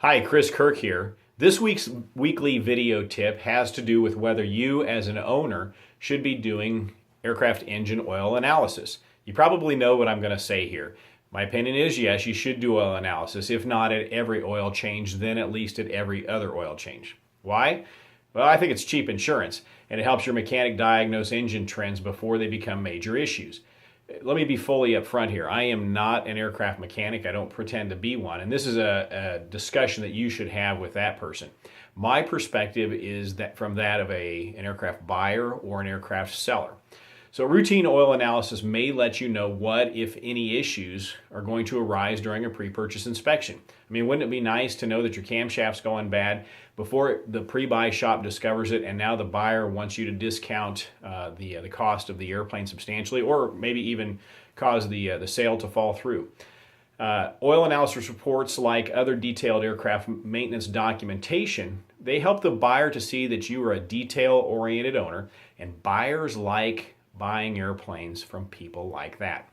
Hi, Chris Kirk here. This week's weekly video tip has to do with whether you as an owner should be doing aircraft engine oil analysis. You probably know what I'm going to say here. My opinion is yes, you should do oil analysis. If not at every oil change, then at least at every other oil change. Why? Well, I think it's cheap insurance and it helps your mechanic diagnose engine trends before they become major issues. Let me be fully upfront here. I am not an aircraft mechanic. I don't pretend to be one. And this is a discussion that you should have with that person. My perspective is that from that of an aircraft buyer or an aircraft seller. So routine oil analysis may let you know what, if any, issues are going to arise during a pre-purchase inspection. I mean, wouldn't it be nice to know that your camshaft's going bad before the pre-buy shop discovers it and now the buyer wants you to discount the cost of the airplane substantially, or maybe even cause the sale to fall through? Oil analysis reports, like other detailed aircraft maintenance documentation, they help the buyer to see that you are a detail-oriented owner, and buyers like buying airplanes from people like that.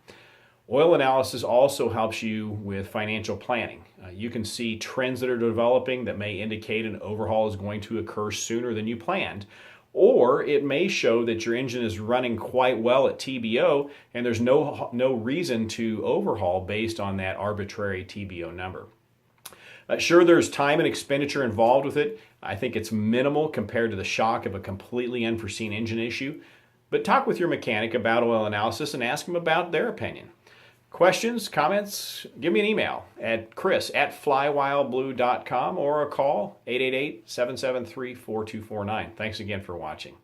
Oil analysis also helps you with financial planning. You can see trends that are developing that may indicate an overhaul is going to occur sooner than you planned, or it may show that your engine is running quite well at TBO and there's no reason to overhaul based on that arbitrary TBO number. Sure, there's time and expenditure involved with it. I think it's minimal compared to the shock of a completely unforeseen engine issue. But talk with your mechanic about oil analysis and ask them about their opinion. Questions, comments, give me an email at chris@flywildblue.com or a call 888-773-4249. Thanks again for watching.